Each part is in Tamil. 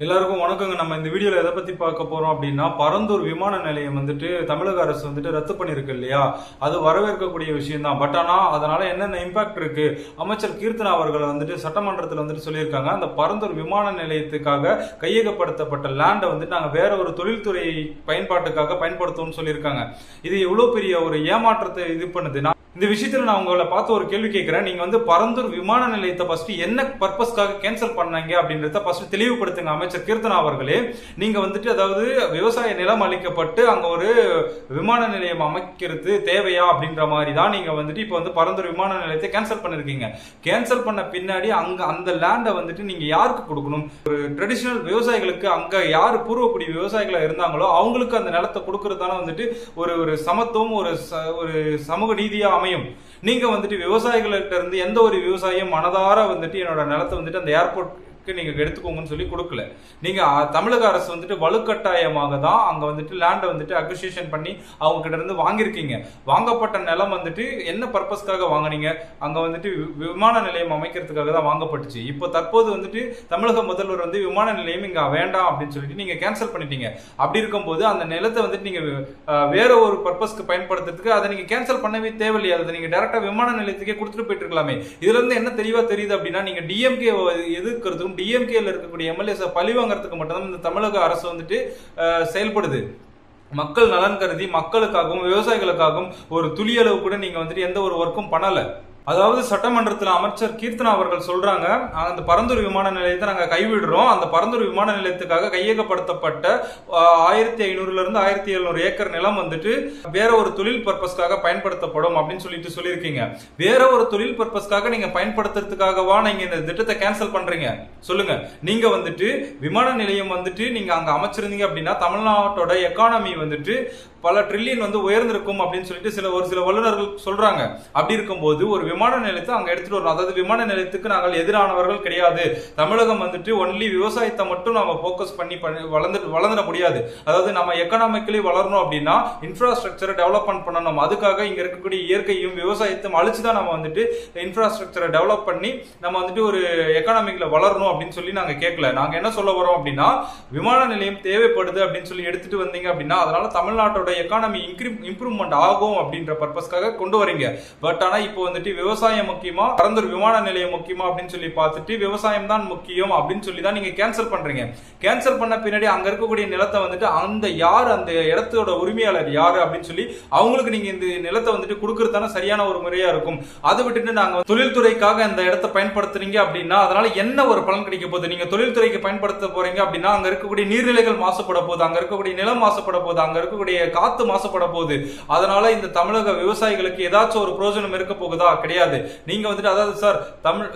எல்லாருக்கும் வணக்கங்க. நம்ம இந்த வீடியோல எதை பத்தி பார்க்க போறோம் அப்படின்னா, பரந்தூர் விமான நிலையம் தமிழக அரசு ரத்து பண்ணிருக்கு இல்லையா? அது வரவேற்கக்கூடிய விஷயம் தான். பட் ஆனா அதனால என்னென்ன இம்பாக்ட் இருக்கு? அமைச்சர் கீர்த்தனா அவர்கள் சட்டமன்றத்தில் சொல்லியிருக்காங்க. அந்த பரந்தூர் விமான நிலையத்துக்காக கையகப்படுத்தப்பட்ட லேண்டை நாங்க வேற ஒரு தொழில்துறை பயன்பாட்டுக்காக பயன்படுத்துவோம்னு சொல்லியிருக்காங்க. இது எவ்வளவு பெரிய ஒரு ஏமாற்றத்தை இது பண்ணுது. இந்த விஷயத்துல நான் உங்களை பார்த்து ஒரு கேள்வி கேட்கிறேன். நீங்க பரந்தூர் விமான நிலையத்தை ஃபர்ஸ்ட் என்ன பர்பஸ்க்காக கேன்சல் பண்ணாங்க அப்படின்றத ஃபர்ஸ்ட் தெளிவுபடுத்துங்க அமைச்சர் கீர்த்தனா அவர்களே. நீங்க அதாவது விவசாய நிலம் அளிக்கப்பட்டு அங்க ஒரு விமான நிலையம் அமைக்கிறது தேவையா அப்படின்ற மாதிரி தான் நீங்க இப்ப பரந்தூர் விமான நிலையத்தை கேன்சல் பண்ணிருக்கீங்க. கேன்சல் பண்ண பின்னாடி அங்க அந்த லேண்டை நீங்க யாருக்கு கொடுக்கணும்? ஒரு ட்ரெடிஷனல் விவசாயிகளுக்கு, அங்க யாரு பூர்வக்குடி விவசாயிகளா இருந்தாங்களோ அவங்களுக்கு அந்த நிலத்தை கொடுக்கறதான ஒரு சமத்துவம், ஒரு சமூக நீதியா அமையும். நீங்க விவசாயிகள்கிட்ட இருந்து எந்த ஒரு விவசாயியும் மனதார என்னோட நிலத்தை அந்த ஏர்போர்ட் நீங்க எடுத்துக்கோங்கன்னு சொல்லி கொடுக்கல. நீங்க தமிழக அரசு வலுக்கட்டாயமாக தான் அங்க லேண்டை அக்விசிஷன் பண்ணி அவங்க கிட்ட இருந்து வாங்கியிருக்கீங்க. வாங்கப்பட்ட நிலம் என்ன பர்பஸ்க்காக வாங்கினீங்க? அங்க விமான நிலையம் அமைக்கிறதுக்காக தான் வாங்கப்பட்டுச்சு. இப்போ தற்போது தமிழக முதல்வர் விமான நிலையம் இங்க வேண்டாம் அப்படின்னு சொல்லிட்டு நீங்க கேன்சல் பண்ணிட்டீங்க. அப்படி இருக்கும்போது அந்த நிலத்தை நீங்க வேற ஒரு பர்பஸ்க்கு பயன்படுத்துறதுக்கு அதை நீங்க கேன்சல் பண்ணவே தேவையில்லையா? அதை நீங்க டைரக்டா விமான நிலையத்துக்கே கொடுத்துட்டு போயிட்டு இருக்கலாமே. இதுல இருந்து என்ன தெளிவா தெரியுது அப்படின்னா, நீங்க டிஎம்கே எதிர்க்கிறதும் டிஎம்கேல இருக்கக்கூடிய எம்எல்ஏஸ் பழி வாங்கறதுக்கு மட்டும்தான் இந்த தமிழக அரசு செயல்படுது. மக்கள் நலன் கருதி மக்களுக்காகவும் விவசாயிகளுக்காகவும் ஒரு துளியளவு கூட நீங்க எந்த ஒரு ஒர்க்கும் பண்ணல. அதாவது சட்டமன்றத்தில் அமைச்சர் கீர்த்தனா அவர்கள் சொல்றாங்க, அந்த பரந்தூர் விமான நிலையத்தை நாங்க கைவிடுறோம். அந்த பரந்தூர் விமான நிலையத்துக்காக கையகப்படுத்தப்பட்ட 1500 இருந்து 1700 ஏக்கர் நிலம் வேற ஒரு தொழில் பர்பஸ்க்காக பயன்படுத்தப்படும் அப்படின்னு சொல்லியிருக்கீங்க. வேற ஒரு தொழில் பர்பஸ்க்காக நீங்க பயன்படுத்துறதுக்காகவா நீங்க இந்த திட்டத்தை கேன்சல் பண்றீங்க? சொல்லுங்க. நீங்க விமான நிலையம் நீங்க அங்க அமைச்சிருந்தீங்க அப்படின்னா தமிழ்நாட்டோட எக்கானமி பல ட்ரில்லியன் உயர்ந்திருக்கும் அப்படின்னு சொல்லிட்டு ஒரு சில வல்லுநர்கள் சொல்றாங்க. அப்படி இருக்கும்போது ஒரு விமான நிலையத்தை அங்க எடுத்துட்டு வரணும். அதாவது விமான நிலையத்துக்கு நாங்கள் எதிரானவர்கள் கிடையாது. தமிழகம் ஒன்லி விவசாயத்தை மட்டும் நம்ம போக்கஸ் பண்ணி வளர்ந்துட முடியாது. அதாவது நம்ம எக்கனாமிக்கலி வளரணும் அப்படின்னா இன்ஃப்ராஸ்ட்ரக்சரை டெவலப்மெண்ட் பண்ணணும். அதுக்காக இங்க இருக்கக்கூடிய இயற்கையும் விவசாயத்தையும் அழிச்சுதான் நம்ம இன்ஃப்ராஸ்ட்ரக்சரை டெவலப் பண்ணி நம்ம ஒரு எக்கனாமிக்ல வளரணும் அப்படின்னு சொல்லி நாங்க கேட்கல. நாங்க என்ன சொல்ல வரோம் அப்படின்னா, விமான நிலையம் தேவைப்படுது அப்படின்னு சொல்லி எடுத்துட்டு வந்தீங்க அப்படின்னா அதனால தமிழ்நாட்டோட எக்கானமி இம்ப்ரூவ்மெண்ட் ஆகும் அப்படின்ற பர்பஸ்க்காக கொண்டு வரீங்க. பட் ஆனா இப்போ விவசாயம் முக்கியமா, பரந்தூர் விமான நிலையம் முக்கியமா அப்படின்னு சொல்லி பார்த்துட்டு விவசாயம் தான் முக்கியம் அப்படின்னு சொல்லி தான் நீங்க கேன்சல் பண்றீங்க. கேன்சல் பண்ண பின்னாடி அங்க இருக்கக்கூடிய நிலத்தை அந்த யார், அந்த இடத்தோட உரிமையாளர் யாரு அப்படின்னு சொல்லி அவங்களுக்கு நீங்க இந்த நிலத்தை கொடுக்கறதான சரியான ஒரு முறையா இருக்கும். அதை விட்டுட்டு நாங்க தொழில்துறைக்காக அந்த இடத்தை பயன்படுத்துறீங்க அப்படின்னா அதனால என்ன ஒரு பலன் கிடைக்க போகுது? நீங்க தொழில்துறைக்கு பயன்படுத்த போறீங்க அப்படின்னா அங்க இருக்கக்கூடிய நீர்நிலைகள் மாசுபட போகுது, அங்க இருக்கக்கூடிய நிலம் மாசுபட போகுது, அங்க இருக்கக்கூடிய காத்து மாசுபட போகுது. அதனால இந்த தமிழக விவசாயிகளுக்கு ஏதாச்சும் ஒரு பிரயோஜனம் இருக்க போகுதா? கிடையாது. நீங்க அதாவது சார்,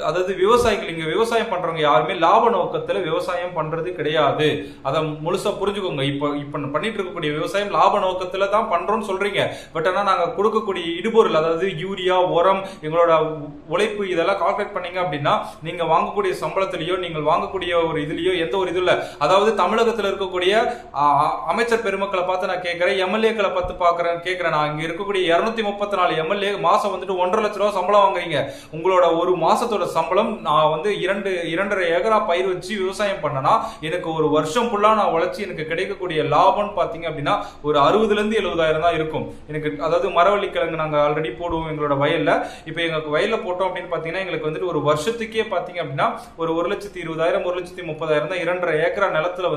அதாவது விவசாயிகள், இங்க விவசாயம் பண்றவங்க யாருமே லாப நோக்கத்துல விவசாயம் பண்றது கிடையாது. அதை முழுசா புரிஞ்சுக்கோங்க. இப்ப பண்ணிட்டு இருக்கக்கூடிய விவசாயம் லாப நோக்கத்துல தான் பண்றோம்னு சொல்றீங்க. பட் ஆனா நாங்க கொடுக்கக்கூடிய இடுபொருள், அதாவது யூரியா, உரம், எங்களோட உழைப்பு இதெல்லாம் கால்குலேட் பண்ணீங்க அப்படின்னா நீங்க வாங்கக்கூடிய சம்பளத்திலேயோ நீங்கள் வாங்கக்கூடிய ஒரு இதுலயோ எந்த ஒரு இது இல்ல. அதாவது தமிழகத்தில் இருக்கக்கூடிய அமைச்சர் பெருமக்களை பார்த்து நான் கேட்கிறேன், எம்எல்ஏக்களை பார்த்து கேட்கிறேன். நான் இங்க இருக்கக்கூடிய 234 எம்எல்ஏ மாசம் 1.5 லட்சம் ரூபாய் சம்பளம் வாங்குறீங்க. உங்களோட ஒரு மாசத்தோட சம்பளம் நான் 2.5 ஏக்கரா பயிர் வச்சு விவசாயம் பண்ணனா எனக்கு ஒரு வருஷம் ஃபுல்லா நான் உழைச்சி எனக்கு கிடைக்கக்கூடிய லாபம் பாத்தீங்க அப்படின்னா ஒரு 60,000 இருந்து 70,000 தான் இருக்கும் எனக்கு. அதாவது மரவள்ளி கிழங்கு நாங்க ஆல்ரெடி போடுவோம் எங்களோட வயல்ல. இப்ப எங்களுக்கு வயல்ல போட்டோம் அப்படின்னு பாத்தீங்கன்னா எங்களுக்கு ஒரு வருஷத்துக்கே பாத்தீங்க அப்படின்னா ஒரு 1,20,000 1,30,000 தான் 2.5 ஏக்கரா நிலத்துல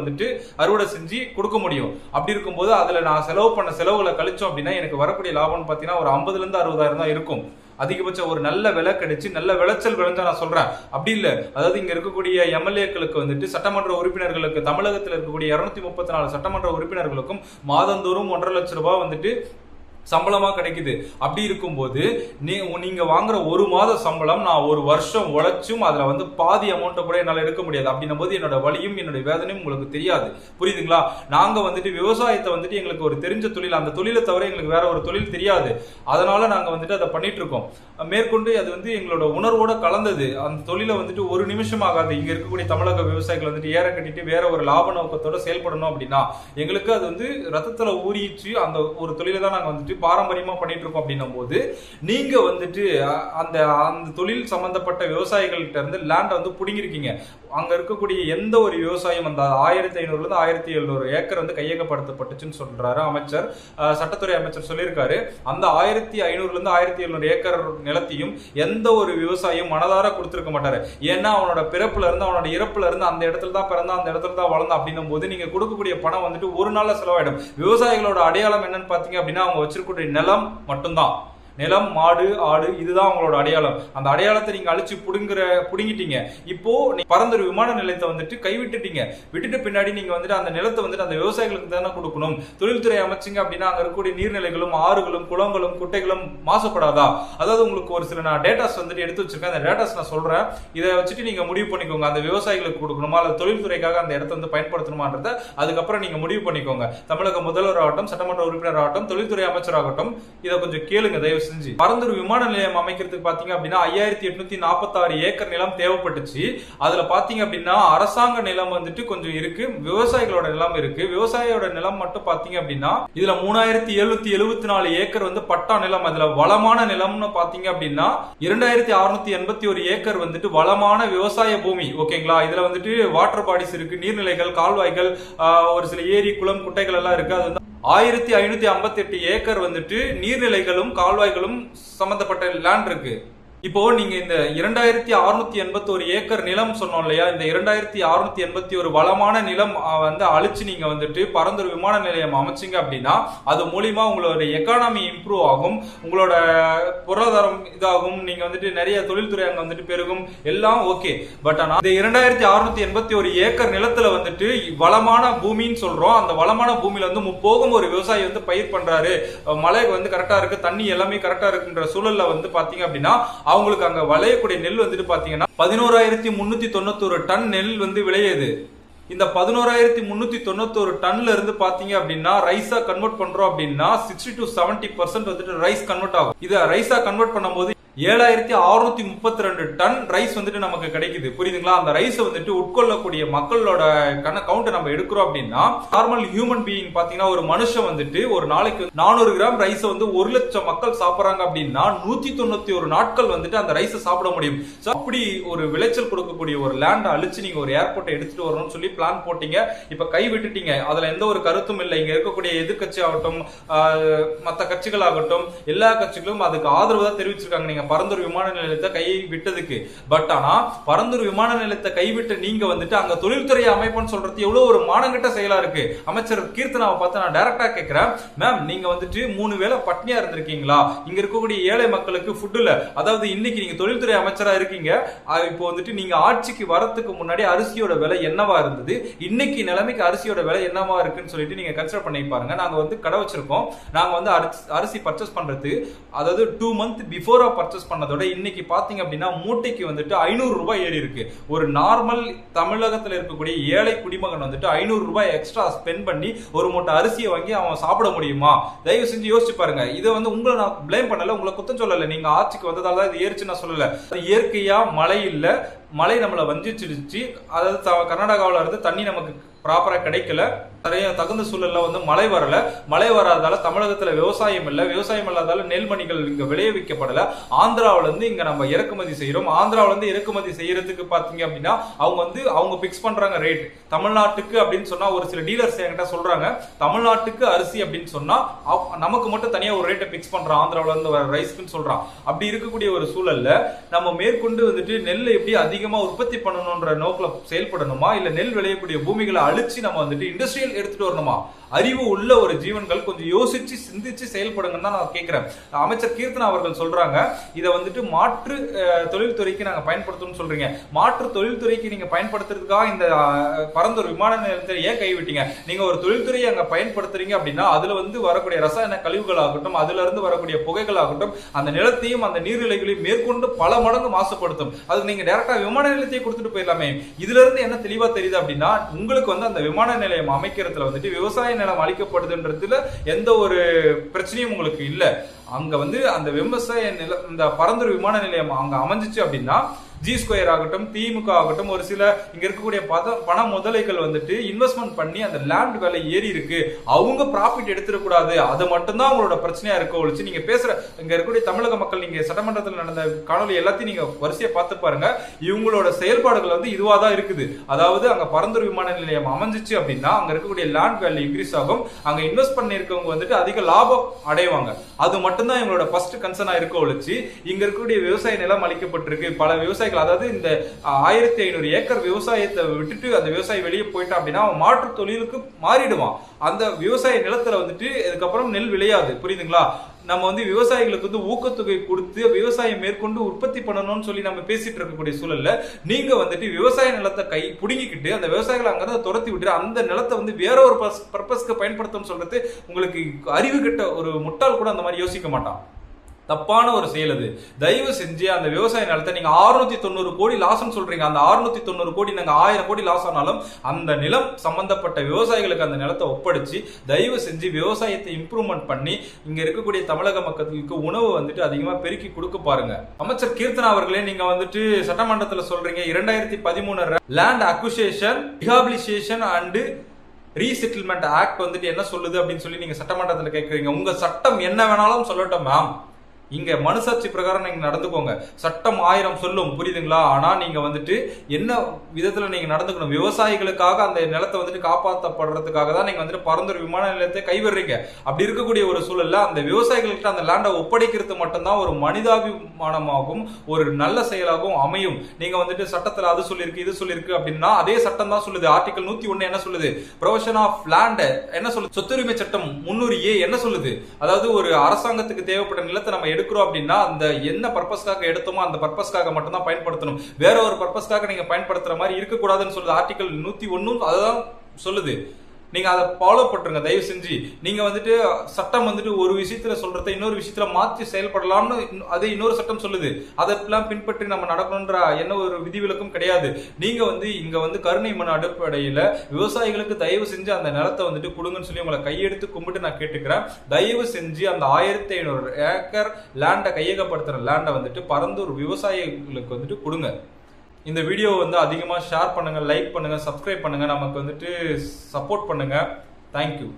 அறுவடை செஞ்சு கொடுக்க முடியும். அப்படி இருக்கும்போது அதுல நான் செலவு பண்ண செலவுகளை கழிச்சோம் அப்படின்னா எனக்கு வரக்கூடிய லாபம் பாத்தீங்கன்னா ஒரு 50,000 இருந்து 60,000 தான் இருக்கும். அதிகபட்சம் ஒரு நல்ல விலை கிடைச்சு நல்ல விளைச்சல் விளைஞ்சா நான் சொல்றேன். அப்படி இல்ல, அதாவது இங்க இருக்கக்கூடிய எம்எல்ஏக்களுக்கு சட்டமன்ற உறுப்பினர்களுக்கு, தமிழகத்தில் இருக்கக்கூடிய 234 சட்டமன்ற உறுப்பினர்களுக்கும் மாதந்தோறும் 1.5 லட்சம் ரூபாய் சம்பளமா கிடைக்குது. அப்படி இருக்கும்போது நீங்க வாங்குற ஒரு மாத சம்பளம் நான் ஒரு வருஷம் உழைச்சும் அதுல பாதி அமௌண்ட்டை கூட என்னால எடுக்க முடியாது. அப்படின்னும் போது என்னோட வலியும் என்னுடைய வேதனையும் உங்களுக்கு தெரியாது. புரியுதுங்களா? நாங்க விவசாயத்தை எங்களுக்கு ஒரு தெரிஞ்ச தொழில், அந்த தொழிலை தவிர எங்களுக்கு வேற ஒரு தொழில் தெரியாது. அதனால நாங்க அதை பண்ணிட்டு இருக்கோம். மேற்கொண்டு அது எங்களோட உணர்வோட கலந்தது. அந்த தொழிலை ஒரு நிமிஷம் ஆகாது. இங்க இருக்கக்கூடிய தமிழக விவசாயிகள் ஏற கட்டிட்டு வேற ஒரு லாப நோக்கத்தோட செயல்படணும் அப்படின்னா எங்களுக்கு அது ரத்தத்துல ஊறிச்சு அந்த ஒரு தொழிலை தான் நாங்க வந்துட்டு பாரம்பரியமா பண்ணிட்டு இருக்கோம் அப்படின்னும் போது நீங்க வந்துட்டு அந்த அந்த தொழில் சம்பந்தப்பட்ட விவசாயிகள்கிட்ட இருந்து லேண்டை வந்து புடுங்கிருக்கீங்க. அங்க இருக்கக்கூடிய எந்த ஒரு விவசாயம் அந்த 1500 இருந்து 1700 ஏக்கர் வந்து கையகப்படுத்தப்பட்டுச்சுன்னு சொல்றாரு அமைச்சர், சட்டத்துறை அமைச்சர் சொல்லியிருக்காரு. அந்த 1500 இருந்து 1700 ஏக்கர் நிலத்தையும் எந்த ஒரு விவசாயியும் மனதார கொடுத்திருக்க மாட்டாரு. ஏன்னா அவனோட பிறப்புல இருந்து அவனோட இறப்புல இருந்து அந்த இடத்துல தான் பிறந்தா அந்த இடத்துல தான் வளர்ந்தா அப்படின்னும் போது நீங்க கொடுக்கக்கூடிய பணம் வந்துட்டு ஒரு நாள்ல செலவாயிடும். விவசாயிகளோட அடையாளம் என்னன்னு பாத்தீங்க அப்படின்னா அவங்க வச்சிருக்கக்கூடிய நிலம் மட்டும்தான். நிலம், மாடு, ஆடு, இதுதான் அவங்களோட அடையாளம். அந்த அடையாளத்தை நீங்க அழிச்சு புடுங்கிட்டீங்க. இப்போ பரந்தூர் விமான நிலையத்தை வந்துட்டு கைவிட்டுட்டீங்க. விட்டுட்டு பின்னாடி நீங்க வந்துட்டு அந்த நிலத்தை வந்துட்டு அந்த விவசாயிகளுக்கு தானே கொடுக்கணும். தொழில்துறை அமைச்சிங்க அப்படின்னா அங்க இருக்கக்கூடிய நீர்நிலைகளும் ஆறுகளும் குளங்களும் குட்டைகளும் மாசுபடாதா? அதாவது உங்களுக்கு ஒரு சில நான் டேட்டாஸ் வந்துட்டு எடுத்து வச்சிருக்கேன். அந்த டேட்டாஸ் நான் சொல்றேன். இதை வச்சுட்டு நீங்க முடிவு பண்ணிக்கோங்க. அந்த விவசாயிகளுக்கு கொடுக்கணுமா அல்லது தொழில்துறைக்காக அந்த இடத்தை வந்து பயன்படுத்தணுமான்றத அதுக்கப்புறம் நீங்க முடிவு பண்ணிக்கோங்க. தமிழக முதல்வர் ஆகட்டும், சட்டமன்ற உறுப்பினர் ஆகட்டும், தொழில்துறை அமைச்சராகட்டும், இதை கொஞ்சம் கேளுங்க தயவு செஞ்சு. பரந்தூர் விமான நிலையம் அமைக்கிறதுக்கு பாத்தீங்க அப்படின்னா 5846 ஏக்கர் நிலம் தேவைப்பட்டுச்சு. அதுல பாத்தீங்க அப்படின்னா அரசாங்க நிலம் வந்துட்டு கொஞ்சம் இருக்கு, விவசாயிகளோட நிலம் இருக்கு. விவசாயியோட நிலம் மட்டும் பாத்தீங்க அப்படின்னா இதுல 3774 ஏக்கர் வந்து பட்டா நிலம். அதுல வளமான நிலம்னு பாத்தீங்க அப்படின்னா 2681 ஏக்கர் வந்துட்டு வளமான விவசாய பூமி. ஓகேங்களா? இதுல வந்துட்டு வாட்டர் பாடிஸ் இருக்கு, நீர்நிலைகள், கால்வாய்கள், ஒரு சில ஏரி, குளம், குட்டைகள் எல்லாம் இருக்கு. அது 1558 ஏக்கர் வந்துட்டு நீர்நிலைகளும் கால்வாய்களும் சம்பந்தப்பட்ட லேண்ட் இருக்கு. இப்போ நீங்க இந்த 2681 ஏக்கர் நிலம் சொன்னோம் இல்லையா, இந்த 2681 வளமான நிலம் வந்து அழிச்சு நீங்க வந்துட்டு பரந்தூர் விமான நிலையம் அமைச்சிங்க அப்படின்னா அது மூலியமா உங்களோட எக்கானமி இம்ப்ரூவ் ஆகும், உங்களோட பொருளாதாரம் இதாகும், நீங்க வந்துட்டு நிறைய தொழில்துறை அங்க வந்துட்டு பெருகும், எல்லாம் ஓகே. பட் ஆனா இந்த 2681 ஏக்கர் நிலத்துல வந்துட்டு வளமான பூமின்னு சொல்றோம். அந்த வளமான பூமியில வந்து முப்போகம் ஒரு விவசாயி வந்து பயிர் பண்றாரு, மழை வந்து கரெக்டா இருக்கு, தண்ணி எல்லாமே கரெக்டா இருக்குன்ற சூழல்ல வந்து பாத்தீங்க அப்படின்னா அவங்களுக்கு அங்க விளையக்கூடிய நெல் வந்துட்டு பாத்தீங்கன்னா 11391 டன் நெல் வந்து விளையுது. இந்த 11391 டன்ல இருந்து பாத்தீங்க அப்படின்னா ரைஸா கன்வெர்ட் பண்றோம் அப்படின்னா 60 to 70% வந்துட்டு ரைஸ் கன்வெர்ட் ஆகும். இத ரைஸா கன்வெர்ட் பண்ணும்போது 7632 டன் ரைஸ் வந்துட்டு நமக்கு கிடைக்குது. புரியுதுங்களா? அந்த ரைஸ் வந்துட்டு உட்கொள்ளக்கூடிய மக்களோட கவுண்ட் நம்ம எடுக்கிறோம் அப்படின்னா நார்மல் ஹியூமன் பீயிங் பாத்தீங்கன்னா ஒரு மனுஷன் வந்துட்டு ஒரு நாளைக்கு 400 கிராம் ரைஸ் வந்து 1 லட்சம் மக்கள் சாப்பிடுறாங்க அப்படின்னா 191 நாட்கள் வந்துட்டு அந்த ரைஸை சாப்பிட முடியும். அப்படி ஒரு விளைச்சல் கொடுக்கக்கூடிய ஒரு லேண்ட் அழிச்சு நீங்க ஒரு ஏர்போர்ட்டை எடுத்துட்டு வரணும்னு சொல்லி பிளான் போட்டீங்க. இப்ப கை விட்டுட்டீங்க. அதுல எந்த ஒரு கருத்தும் இல்லை. இங்க இருக்கக்கூடிய எதிர்கட்சி ஆகட்டும், மற்ற கட்சிகள் ஆகட்டும், எல்லா கட்சிகளும் அதுக்கு ஆதரவு தான் தெரிவிச்சிருக்காங்க நீங்க பரந்தூர் விமான நிலையத்தை கை விட்டதுக்கு. பட் ஆனா பரந்தூர் விமான நிலையத்தை கைவிட்டு நீங்க வந்துட்டு அங்க தொழில்துறை அமைப்புன்னு சொல்றது எவ்வளவு ஒரு மானங்கட்ட செயலா இருக்கு. அமைச்சர் கீர்த்தனாவை பார்த்து நான் டைரக்டா கேட்கிறேன், மேம் நீங்க வந்துட்டு 3 வேளை பட்னியா இருந்திருக்கீங்களா? இங்க இருக்கக்கூடிய ஏழை மக்களுக்கு ஃபுட் இல்ல. அதாவது இன்னைக்கு நீங்க தொழில்துறை அமைச்சரா இருக்கீங்க, இப்போ வந்துட்டு நீங்க ஆட்சிக்கு வரதுக்கு முன்னாடி அரிசியோட விலை என்னவா இருந்தது, இன்னைக்கு நிலைமைக்கு அரிசியோட விலை என்னவா இருக்குன்னு சொல்லிட்டு நீங்க கன்சிடர் பண்ணி பாருங்க. நாங்க வந்து கடை வச்சிருக்கோம். நாங்க வந்து அரிசி பர்ச்சேஸ் பண்றது அதாவது 2 மந்த் பிஃபோரா பர்ச்சேஸ் பண்ணதோட இன்னைக்கு பாத்தீங்க அப்படின்னா மூட்டைக்கு வந்துட்டு 500 ரூபாய் ஏறி இருக்கு. ஒரு நார்மல் தமிழகத்தில் இருக்கக்கூடிய ஏழை குடிமகன் வந்துட்டு 500 ரூபாய் எக்ஸ்ட்ரா ஸ்பெண்ட் பண்ணி ஒரு மூட்டை அரிசியை வாங்கி அவன் சாப்பிட முடியுமா? தயவு செஞ்சு யோசிச்சு பாருங்க. இதை வந்து உங்களை நான் பிளேம் பண்ணல, உங்களை குத்தம் சொல்லல. நீங்க ஆட்சிக்கு வந்ததால இது ஏறிச்சு நான் சொல்லல. இயற்கையா மழை இல்ல, மழை நம்மளை வஞ்சிச்சிருச்சு. அதாவது கர்நாடகாவில இருந்து தண்ணி நமக்கு ப்ராப்பரா கிடைக்கல, நிறைய தகுந்த சூழல்ல வந்து மழை வரல. மழை வராதால தமிழகத்துல விவசாயம் இல்ல, விவசாயம் இல்லாதால நெல்மணிகள் இங்க விளைவிக்கப்படல. ஆந்திராவில இருந்து இங்க நம்ம இறக்குமதி செய்யறோம். ஆந்திராவில இருந்து இறக்குமதி செய்யறதுக்கு பாத்தீங்க அப்படின்னா அவங்க பிக்ஸ் பண்றாங்க ரேட். தமிழ்நாட்டுக்கு அப்படின்னு சொன்னா ஒரு சில டீலர்ஸ் என்கிட்ட சொல்றாங்க, தமிழ்நாட்டுக்கு அரிசி அப்படின்னு சொன்னா நமக்கு மட்டும் தனியா ஒரு ரேட்டை பிக்ஸ் பண்றான், ஆந்திராவில இருந்து வர ரைஸ்க்குன்னு சொல்றான். அப்படி இருக்கக்கூடிய ஒரு சூழல்ல நம்ம மேற்கொண்டு வந்துட்டு நெல் எப்படி அதிகமா உற்பத்தி பண்ணணும்ன்ற நோக்கில் செயல்படணுமா, இல்ல நெல் விளையக்கூடிய பூமிகளை அழிச்சு நம்ம வந்துட்டு இண்டஸ்ட்ரியல் எடுத்துட்டு வரணுமா? அறிவு உள்ள ஒரு ஜீவன்கள் கொஞ்சம் யோசிச்சு சிந்திச்சு செயல்படுங்கன்னு தான் நான் கேட்கிறேன். அமைச்சர் கீர்த்தனா அவர்கள் சொல்றாங்க இதை வந்துட்டு மாற்று தொழில்துறைக்கு நாங்க பயன்படுத்தணும்னு சொல்றீங்க. மாற்று தொழில்துறைக்கு நீங்க பயன்படுத்துறதுக்காக இந்த பரந்தூர் விமான நிலையத்தை ஏன் கைவிட்டீங்க? நீங்க ஒரு தொழில்துறையை அங்க பயன்படுத்துறீங்க அப்படின்னா அதுல வந்து வரக்கூடிய ரசாயன கழிவுகள் ஆகட்டும், அதுல இருந்து வரக்கூடிய புகைகள் ஆகட்டும், அந்த நிலத்தையும் அந்த நீர்நிலைகளையும் மேற்கொண்டு பல மடங்கு மாசுபடுத்தும். அதுக்கு நீங்க டைரக்டா விமான நிலையத்தை கொடுத்துட்டு போயிடலாமே. இதுல இருந்து என்ன தெளிவா தெரியுது அப்படின்னா உங்களுக்கு வந்து அந்த விமான நிலையம் அமைக்கிறதுல வந்துட்டு விவசாய நிலம் அளிக்கப்படுதுன்றதுல எந்த ஒரு பிரச்சனையும் உங்களுக்கு இல்ல. அங்க வந்து அந்த விவசாய நிலம் இந்த பரந்தூர் விமான நிலையம் அங்க அமைஞ்சிச்சு அப்படின்னா G2 ஆகட்டும், திமுக ஆகட்டும், ஒரு சில இங்க இருக்கக்கூடிய பண முதலைகள் வந்துட்டு இன்வெஸ்ட்மெண்ட் பண்ணி அந்த லேண்ட் விலை ஏறி இருக்கு, அவங்க ப்ராஃபிட் எடுத்துடக்கூடாது, அது மட்டும்தான் அவங்களோட பிரச்சனையா இருக்க ஒழிச்சு நீங்க பேசுற இங்க இருக்கக்கூடிய தமிழக மக்கள், நீங்க சட்டமன்றத்தில் நடந்த காணொலி எல்லாத்தையும் நீங்க வரிசையா பார்த்து பாருங்க. இவங்களோட செயல்பாடுகள் வந்து இதுவா தான் இருக்குது. அதாவது அங்க பரந்தூர் விமான நிலையம் அமைஞ்சிச்சு அப்படின்னா அங்க இருக்கக்கூடிய லேண்ட் வேல்யூ இன்க்ரீஸ் ஆகும், அங்க இன்வெஸ்ட் பண்ணிருக்கவங்க வந்துட்டு அதிக லாபம் அடைவாங்க. அது மட்டும்தான் எங்களோட ஃபர்ஸ்ட் கன்சர்னா இருக்க ஒழிச்சு இங்க இருக்கக்கூடிய விவசாய நிலம் அளிக்கப்பட்டிருக்கு. பல விவசாயிகள், அதாவது இந்த 1500 ஏக்கர் விவசாயத்தை விட்டுட்டு அந்த விவசாயி வெளியே போயிட்டான் அப்படின்னா அவன் மாற்று தொழிலுக்கு மாறிடுவான். அந்த விவசாய நிலத்துல வந்துட்டு இதுக்கப்புறம் நெல் விளையாது. புரியுதுங்களா? நம்ம வந்து விவசாயிகளுக்கு வந்து ஊக்கத்தொகை கொடுத்து விவசாயம் மேற்கொண்டு உற்பத்தி பண்ணணும்னு சொல்லி நம்ம பேசிட்டு இருக்கக்கூடிய சூழல்ல நீங்க வந்துட்டு விவசாய நிலத்தை புடுங்கிக்கிட்டு அந்த விவசாயிகளை அங்கிருந்து துரத்தி விட்டு அந்த நிலத்தை வந்து வேற ஒரு பர்பஸ்க்கு பயன்படுத்தணும்னு சொல்றது உங்களுக்கு அறிவு கெட்ட ஒரு முட்டாள் கூட அந்த மாதிரி யோசிக்க மாட்டான். தப்பான ஒரு செயல் அது. தயவு செஞ்சு அந்த விவசாய நிலத்தை நீங்க 690 கோடி லாஸ்ன்னு சொல்றீங்க. அந்த 690 கோடி நாங்க 1000 கோடி லாஸ் ஆனாலும் அந்த நிலம் சம்பந்தப்பட்ட விவசாயிகளுக்கு அந்த நிலத்தை ஒப்படைச்சு தயவு செஞ்சு விவசாயத்தை இம்ப்ரூவ்மெண்ட் பண்ணி இங்க இருக்கக்கூடிய தமிழக மக்களுக்கு உணவு வந்துட்டு அதிகமா பெருக்கி கொடுக்க பாருங்க. அமைச்சர் கீர்த்தனா அவர்களே, நீங்க வந்துட்டு சட்டமன்றத்தில் சொல்றீங்க 2013 land acquisition, rehabilitation and resettlement act வந்துட்டு என்ன சொல்லுது அப்படின்னு சொல்லி நீங்க சட்டமன்றத்தில் கேட்கறீங்க. உங்க சட்டம் என்ன வேணாலும் சொல்லட்டும் மேம், இங்க மனுசாட்சி பிரகாரம் நீங்க நடந்துக்கோங்க. சட்டம் 1000 சொல்லும், புரியுதுங்களா? ஆனா நீங்க வந்துட்டு என்ன விதத்துல நீங்க நடந்துக்கணும், விவசாயிகளுக்காக அந்த நிலத்தை வந்துட்டு காப்பாற்றப்படுறதுக்காக தான் நீங்க வந்துட்டு பரந்தூர் விமான நிலையத்தை கைவிடுறீங்க. அப்படி இருக்கக்கூடிய ஒரு சூழல்ல அந்த விவசாயிகள்கிட்ட அந்த லேண்டை ஒப்படைக்கிறது மட்டும்தான் ஒரு மனிதாபிமானமாகவும் ஒரு நல்ல செயலாகவும் அமையும். நீங்க வந்துட்டு சட்டத்துல அது சொல்லிருக்கு இது சொல்லிருக்கு அப்படின்னா அதே சட்டம் தான் சொல்லுது. ஆர்டிகல் 101 என்ன சொல்லுது? ப்ரொவிஷன் ஆஃப் லேண்ட் என்ன சொல்லுது? சொத்துரிமை சட்டம் 300A என்ன சொல்லுது? அதாவது ஒரு அரசாங்கத்துக்கு தேவைப்பட்ட நிலத்தை நம்ம எடுக்கிறோம் அப்படின்னா அந்த என்ன பர்பஸ்க்காக எடுத்தோமோ அந்த பர்பஸ்க்காக மட்டும் தான் பயன்படுத்தணும். வேற ஒரு பர்பஸ்க்காக நீங்க பயன்படுத்துற மாதிரி இருக்க கூடாதுன்னு சொல்லுது ஆர்டிகல் 101. அதான் சொல்லுது. நீங்க அதை ஃபாலோ பண்றீங்க தயவு செஞ்சு. நீங்க வந்துட்டு சட்டம் வந்துட்டு ஒரு விஷயத்துல சொல்றத இன்னொரு விஷயத்துல மாற்றி செயல்படலாம்னு அது இன்னொரு சட்டம் சொல்லுது. அதெல்லாம் பின்பற்றி நம்ம நடக்கணும்ன்ற என்ன ஒரு விதிவிலக்கும் கிடையாது. நீங்க வந்து இங்க வந்து கருணை மனு அடிப்படையில விவசாயிகளுக்கு தயவு செஞ்சு அந்த நிலத்தை வந்துட்டு கொடுங்கன்னு சொல்லி உங்களை கையெடுத்து கும்பிட்டு நான் கேட்டுக்கிறேன். தயவு செஞ்சு அந்த 1500 ஏக்கர் லேண்டை கையகப்படுத்துற லேண்டை வந்துட்டு பரந்தூர் விவசாயிகளுக்கு வந்துட்டு கொடுங்க. இந்த வீடியோ வந்து அதிகமாக ஷேர் பண்ணுங்க, லைக் பண்ணுங்க, சப்ஸ்கிரைப் பண்ணுங்க, நமக்கு வந்துட்டு சப்போர்ட் பண்ணுங்க. தேங்க்யூ.